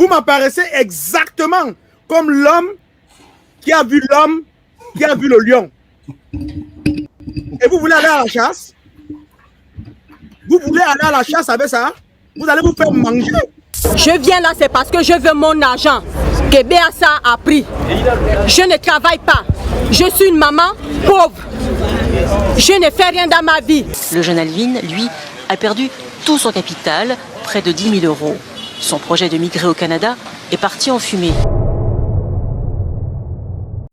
Vous m'apparaissez exactement comme l'homme qui a vu l'homme qui a vu le lion. Et vous voulez aller à la chasse? Vous voulez aller à la chasse avec ça? Vous allez vous faire manger. Je viens là, c'est parce que je veux mon argent que BASA a pris. Je ne travaille pas. Je suis une maman pauvre. Je ne fais rien dans ma vie. Le jeune Alvin, lui, a perdu tout son capital, près de 10 000 €. Son projet de migrer au Canada est parti en fumée.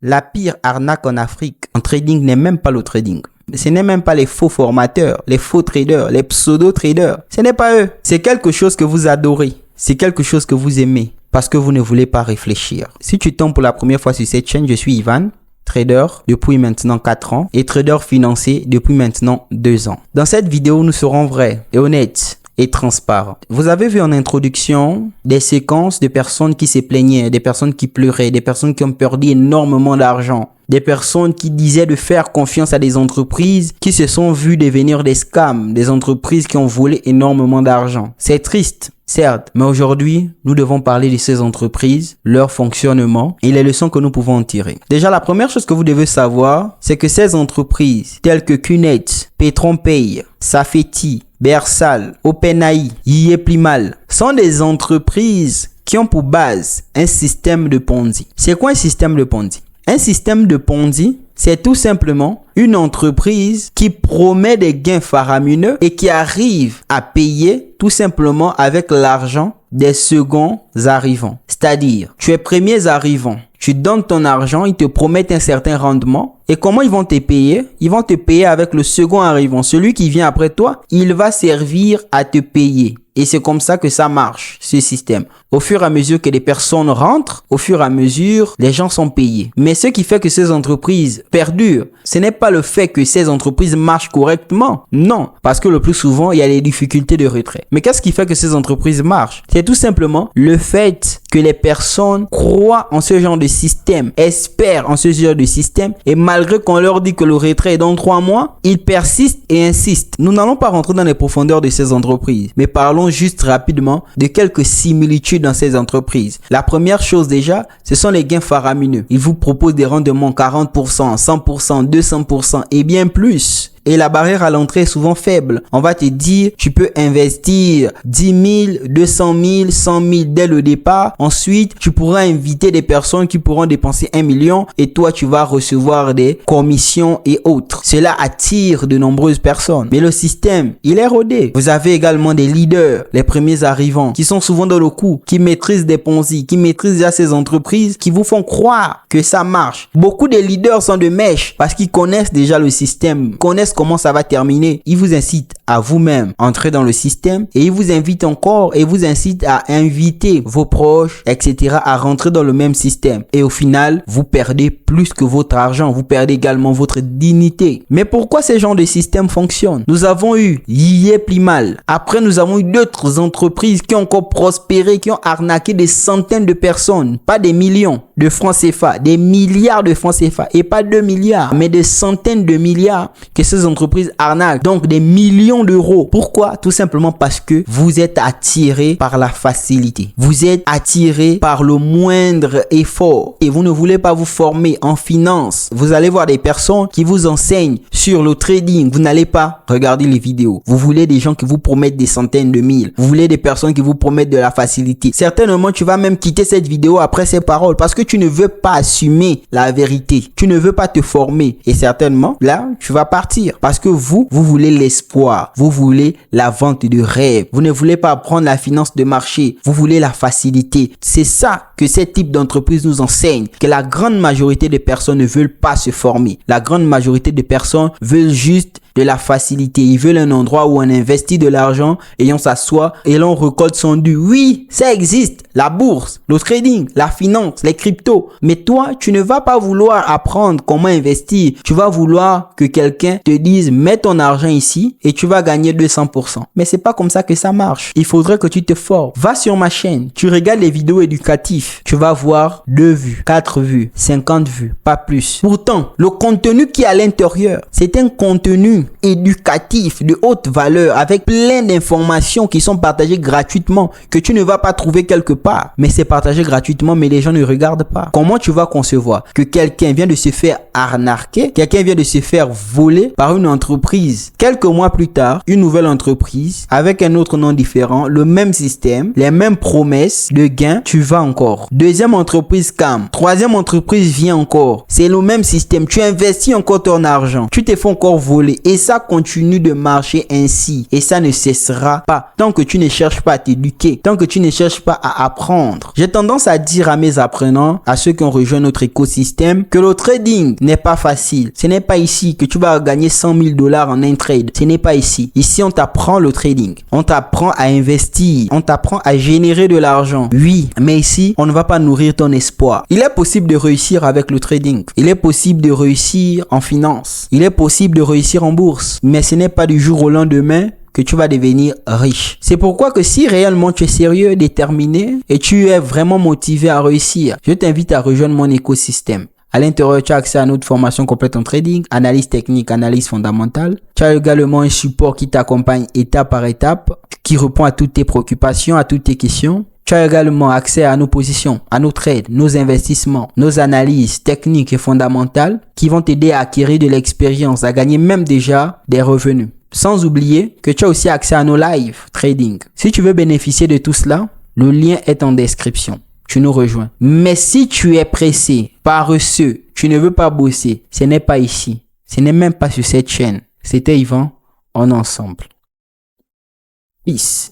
La pire arnaque en Afrique en trading n'est même pas le trading. Ce n'est même pas les faux formateurs, les faux traders, les pseudo-traders. Ce n'est pas eux. C'est quelque chose que vous adorez. C'est quelque chose que vous aimez parce que vous ne voulez pas réfléchir. Si tu tombes pour la première fois sur cette chaîne, je suis Ivan, trader depuis maintenant 4 ans et trader financier depuis maintenant 2 ans. Dans cette vidéo, nous serons vrais et honnêtes et transparents. Vous avez vu en introduction des séquences de personnes qui se plaignaient, des personnes qui pleuraient, des personnes qui ont perdu énormément d'argent. Des personnes qui disaient de faire confiance à des entreprises qui se sont vues devenir des scams, des entreprises qui ont volé énormément d'argent. C'est triste, certes, mais aujourd'hui, nous devons parler de ces entreprises, leur fonctionnement et les leçons que nous pouvons en tirer. Déjà, la première chose que vous devez savoir, c'est que ces entreprises telles que Qnet, PetronPay, Safety, Bersal, OpenAI, Yeplimal sont des entreprises qui ont pour base un système de Ponzi. C'est quoi un système de Ponzi? Un système de Ponzi, c'est tout simplement une entreprise qui promet des gains faramineux et qui arrive à payer tout simplement avec l'argent des seconds arrivants. C'est-à-dire, tu es premier arrivant, tu donnes ton argent, ils te promettent un certain rendement. Et comment ils vont te payer? Ils vont te payer avec le second arrivant. Celui qui vient après toi, il va servir à te payer. Et c'est comme ça que ça marche, ce système. Au fur et à mesure que les personnes rentrent, au fur et à mesure, les gens sont payés. Mais ce qui fait que ces entreprises perdurent, ce n'est pas le fait que ces entreprises marchent correctement. Non, parce que le plus souvent, il y a des difficultés de retrait. Mais qu'est-ce qui fait que ces entreprises marchent? C'est tout simplement le fait que les personnes croient en ce genre de système, espèrent en ce genre de système, et malgré qu'on leur dit que le retrait est dans 3 mois, ils persistent et insistent. Nous n'allons pas rentrer dans les profondeurs de ces entreprises, mais parlons juste rapidement de quelques similitudes dans ces entreprises. La première chose déjà, ce sont les gains faramineux. Ils vous proposent des rendements 40%, 100%, 200% et bien plus. Et la barrière à l'entrée est souvent faible. On va te dire, tu peux investir 10 000, 200 000, 100 000 dès le départ. Ensuite, tu pourras inviter des personnes qui pourront dépenser 1 million et toi, tu vas recevoir des commissions et autres. Cela attire de nombreuses personnes. Mais le système, il est rodé. Vous avez également des leaders, les premiers arrivants, qui sont souvent dans le coup, qui maîtrisent des Ponzi, qui maîtrisent déjà ces entreprises, qui vous font croire que ça marche. Beaucoup de leaders sont de mèche parce qu'ils connaissent déjà le système, connaissent comment ça va terminer. Ils vous incitent à vous-même entrer dans le système et ils vous invitent encore et vous incitent à inviter vos proches, etc. à rentrer dans le même système. Et au final, vous perdez plus que votre argent. Vous perdez également votre dignité. Mais pourquoi ces genres de systèmes fonctionnent? Nous avons eu Yeplimal. Après, nous avons eu d'autres entreprises qui ont encore prospéré, qui ont arnaqué des centaines de personnes, pas des millions de francs CFA, des milliards de francs CFA et pas 2 milliards, mais des centaines de milliards que ces entreprises arnaquent, donc des millions d'euros. Pourquoi? Tout simplement parce que vous êtes attiré par la facilité. Vous êtes attiré par le moindre effort et vous ne voulez pas vous former en finance. Vous allez voir des personnes qui vous enseignent sur le trading. Vous n'allez pas regarder les vidéos. Vous voulez des gens qui vous promettent des centaines de mille. Vous voulez des personnes qui vous promettent de la facilité. Certainement, tu vas même quitter cette vidéo après ces paroles parce que tu ne veux pas assumer la vérité. Tu ne veux pas te former et certainement, là, tu vas partir. Parce que vous voulez l'espoir. Vous voulez la vente de rêve. Vous ne voulez pas apprendre la finance de marché. Vous voulez la facilité. C'est ça que ces types d'entreprises nous enseignent. Que la grande majorité des personnes ne veulent pas se former. La grande majorité des personnes veulent juste de la facilité. Ils veulent un endroit où on investit de l'argent et on s'assoit et l'on récolte son dû. Oui, ça existe. La bourse, le trading, la finance, les cryptos. Mais toi, tu ne vas pas vouloir apprendre comment investir. Tu vas vouloir que quelqu'un te dise, mets ton argent ici et tu vas gagner 200%. Mais c'est pas comme ça que ça marche. Il faudrait que tu te formes. Va sur ma chaîne. Tu regardes les vidéos éducatives. Tu vas voir 2 vues, 4 vues, 50 vues, pas plus. Pourtant, le contenu qui est à l'intérieur, c'est un contenu contenu éducatif de haute valeur avec plein d'informations qui sont partagées gratuitement que tu ne vas pas trouver quelque part. Mais c'est partagé gratuitement, mais les gens ne regardent pas. Comment tu vas concevoir que quelqu'un vient de se faire arnaquer, quelqu'un vient de se faire voler par une entreprise? Quelques mois plus tard, une nouvelle entreprise avec un autre nom différent, le même système, les mêmes promesses de gains, tu vas encore. Deuxième entreprise cam, troisième entreprise vient encore. C'est le même système, tu investis encore ton argent, tu te fais encore voler et ça continue de marcher ainsi et ça ne cessera pas tant que tu ne cherches pas à t'éduquer, tant que tu ne cherches pas à apprendre. J'ai tendance à dire à mes apprenants, à ceux qui ont rejoint notre écosystème, que le trading n'est pas facile. Ce n'est pas ici que tu vas gagner 100 000 $ en un trade. Ce n'est pas ici. Ici, on t'apprend le trading. On t'apprend à investir. On t'apprend à générer de l'argent. Oui, mais ici, on ne va pas nourrir ton espoir. Il est possible de réussir avec le trading. Il est possible de réussir en finance. Il est possible de réussir en bourse. Mais ce n'est pas du jour au lendemain que tu vas devenir riche. C'est pourquoi que si réellement tu es sérieux, déterminé et tu es vraiment motivé à réussir, je t'invite à rejoindre mon écosystème. À l'intérieur, tu as accès à notre formation complète en trading, analyse technique, analyse fondamentale. Tu as également un support qui t'accompagne étape par étape, qui répond à toutes tes préoccupations, à toutes tes questions. Tu as également accès à nos positions, à nos trades, nos investissements, nos analyses techniques et fondamentales qui vont t'aider à acquérir de l'expérience, à gagner même déjà des revenus. Sans oublier que tu as aussi accès à nos live trading. Si tu veux bénéficier de tout cela, le lien est en description. Tu nous rejoins. Mais si tu es pressé, paresseux, tu ne veux pas bosser, ce n'est pas ici. Ce n'est même pas sur cette chaîne. C'était Yvan, on est ensemble. Peace.